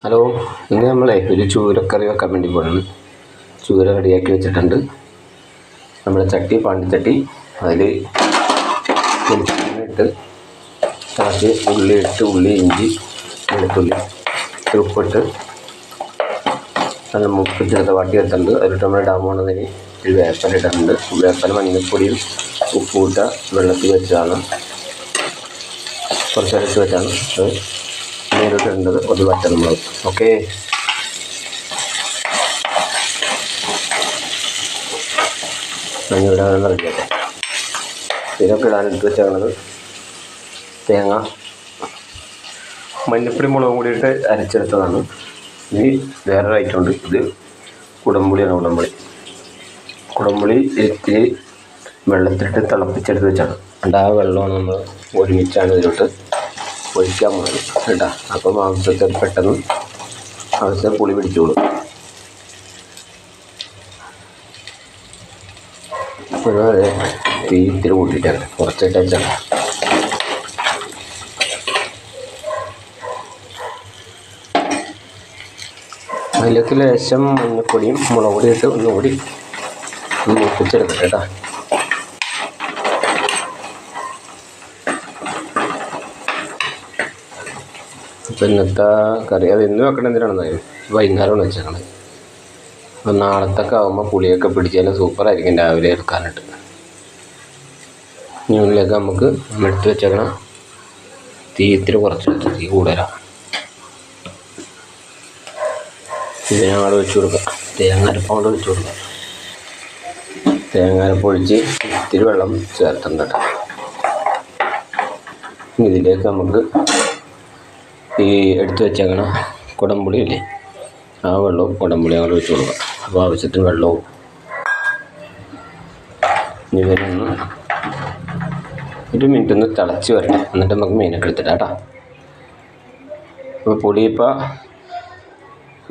Hello, ഇന്ന് നമ്മളെ ഒരു ചൂരക്കറി വെക്കാൻ വേണ്ടി പോകണം. ചൂര റെഡിയാക്കി വെച്ചിട്ടുണ്ട്. നമ്മുടെ ചട്ടി പാണ്ടിച്ചട്ടി, അതിൽ വെളിച്ചെണ്ണ ഇട്ട് കുറച്ച് ഉള്ളി ഇട്ട്, ഉള്ളി, ഇഞ്ചി, വെളുത്തുള്ളി, ഉപ്പിട്ട് നല്ല മുപ്പിച്ചെടുത്ത് വാട്ടി വെച്ചിട്ടുണ്ട്. അതിലിട്ട് നമ്മൾ ഇടാൻ പോകുന്നതിന് ഒരു വേപ്പല ഇട്ടിട്ടുണ്ട്. വേപ്പല മഞ്ഞൾപ്പൊടിയും ഉപ്പും ഇട്ട വെള്ളത്തിൽ വെച്ചതാണ്, കുറച്ച് അരച്ച് വെച്ചാണ് അത് നേരിട്ടിടേണ്ടത്. ഒരു വറ്റൽമുളക്. ഓക്കെ, മഞ്ഞളിടാൻ റെഡിയാക്കാം. ഇതിനൊക്കെ ഇടാനിട്ട് വെച്ചാണത് തേങ്ങ, മഞ്ഞപ്പൊടി, മുളകും കൂടി ഇട്ട് അരച്ചെടുത്തതാണ്. ഇനി വേറൊരു ഐറ്റം ഉണ്ട്. ഇത് കുടംപുളിയാണ്. കുടംപുളി ഇത്തിരി വെള്ളത്തിലിട്ട് തിളപ്പിച്ചെടുത്ത് വെച്ചാണ്. ആ വെള്ളമാണ് നമ്മൾ ഒരുമിച്ചാണ് ഇതിലോട്ട് ഒഴിക്കാൻ പോകുന്നത് കേട്ടോ. അപ്പോൾ മാംസത്തിൽ പെട്ടെന്ന് ആവശ്യം പുളി പിടിച്ചോളൂ. ഒരു തീ ഇത്തിരി കൂട്ടിയിട്ടാണ് കുറച്ചിട്ട് വെച്ചാണ്. അതിലേക്ക് ലേശം മഞ്ഞപ്പൊടിയും മുളക് പൊടി ഇട്ട് ഒന്നുകൂടി മുപ്പിച്ചെടുക്കട്ടെ കേട്ടോ. അപ്പോൾ ഇന്നത്തെ കറി അത് ഇന്ന് വെക്കണം എന്തിനാണെന്നായിരുന്നു വൈകുന്നേരമാണ് വെച്ചേക്കണത്. അപ്പോൾ നാളത്തൊക്കെ ആകുമ്പോൾ പുളിയൊക്കെ പിടിച്ചാൽ സൂപ്പറായിരിക്കും രാവിലെ എടുക്കാനായിട്ട്. ഇനി ഉള്ളിലേക്ക് നമുക്ക് എടുത്ത് വെച്ചേക്കണം. തീ ഇത്തിരി കുറച്ചെടുത്ത്, തീ കൂടുതലാണ്. ഇത് ഞങ്ങൾ ഒഴിച്ച് കൊടുക്കാം. തേങ്ങ അരപ്പം കൊണ്ട് ഒഴിച്ച് കൊടുക്കാം. തേങ്ങ അരപ്പൊഴിച്ച് ഇത്തിരി വെള്ളം ചേർത്തിട്ടുണ്ട് കേട്ടോ. ഇതിലേക്ക് നമുക്ക് ഈ എടുത്ത് വെച്ചേക്കണ കുടംപുളി ഇല്ലേ, ആ വെള്ളവും കുടംപുളി അങ്ങനെ ഒഴിച്ച് കൊടുക്കാം. അപ്പോൾ ആവശ്യത്തിന് വെള്ളവും ഇവരൊന്ന് ഒരു മിനിറ്റ് ഒന്ന് തിളച്ച് വരട്ടെ. എന്നിട്ട് നമുക്ക് മീനൊക്കെ എടുത്തിട്ടാം കേട്ടോ. അപ്പോൾ പുളി ഇപ്പോൾ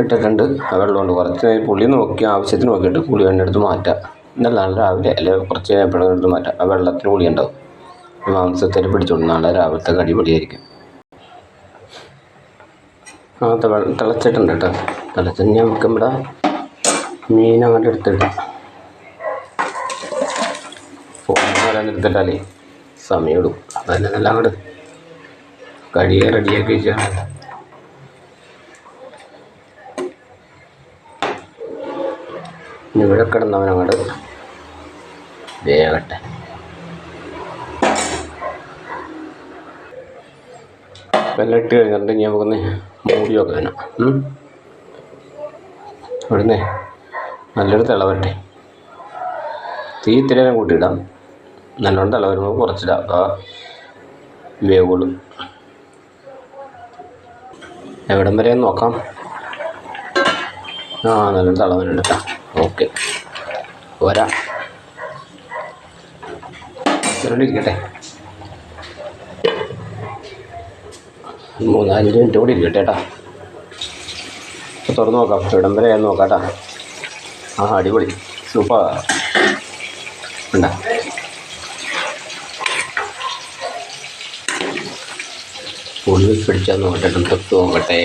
ഇട്ടിട്ടുണ്ട്. ആ വെള്ളമുണ്ട്. കുറച്ച് പുളി നോക്കി ആവശ്യത്തിന് നോക്കിയിട്ട് പുളി എടുത്ത് മാറ്റാം. എന്നല്ല രാവിലെ അല്ലെങ്കിൽ കുറച്ച് എപ്പോഴും എടുത്ത് മാറ്റാം. ആ വെള്ളത്തിന് പുളി ഉണ്ടാവും. മാംസത്തിൽ പിടിച്ചോണ്ട് നാളെ രാവിലത്തെ അടിപൊളിയായിരിക്കും. തിളച്ചിട്ടുണ്ട് കേട്ടോ. തിളച്ചിട്ട് നമുക്ക് ഇവിടെ മീൻ അങ്ങോട്ട് എടുത്തിട്ട് ഫോൺ എടുത്തിട്ടാലേ സമയം എടുക്കും. അതന്നെ നല്ല അങ്ങോട്ട് കടിയെ റെഡിയാക്കി വെച്ചാൽ ഇവിടെ കിടന്നവനങ്ങോട്ട് വേഗട്ടെ. വെള്ളം ഇട്ട് കഴിഞ്ഞിട്ടുണ്ടെങ്കിൽ നമുക്കൊന്ന് മൂടി വെക്കാനാ. ഇവിടുന്ന് നല്ലൊരു തിളവട്ടെ. തീ ഇത്തിരി നേരം കൂട്ടിയിടാം. നല്ലോണം തിള വരുമ്പോൾ കുറച്ചിടാം. വേവുള്ളൂ. എവിടം വരെ നോക്കാം. നല്ലോണം തിള വരുന്നുണ്ട് കേട്ടോ. ഓക്കെ, വരാം. ഇരിക്കട്ടെ. 3-5 മിനിറ്റ് കൂടി ഇരിക്കട്ടെ കേട്ടോ. തുറന്ന് നോക്കാം. ഇവിടം വരെ നോക്കാം കേട്ടോ. അടിപൊളി സൂപ്പർ ഉണ്ടോ. പുളി പിടിച്ചാൽ നോക്കട്ടെ, തൊട്ട് നോക്കട്ടെ.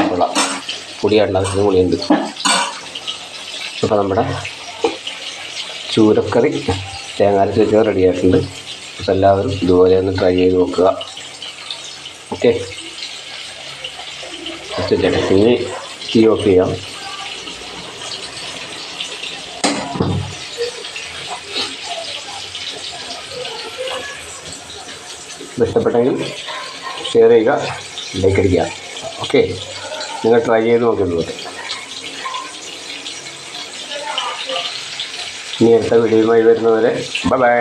കൊള്ളാം. പുളി ഉണ്ടാക്കുന്ന പുളിയുണ്ട്. അപ്പോൾ നമ്മുടെ ചൂരക്കറി തേങ്ങ അരച്ച് വെച്ചാൽ റെഡിയായിട്ടുണ്ട്. അപ്പോൾ എല്ലാവരും ഇതുപോലെ ഒന്ന് ട്രൈ ചെയ്ത് നോക്കുക. ഓക്കെ, ഇനി തീ ഓഫ് ചെയ്യാം. ഇഷ്ടപ്പെട്ടെങ്കിൽ ഷെയർ ചെയ്യുക, ലൈക്ക് അടിക്കുക. ഓക്കെ, നിങ്ങൾ ട്രൈ ചെയ്ത് നോക്കുന്നത്. ഇനി അടുത്ത വീഡിയോയുമായി വരുന്നവരെ ബൈ.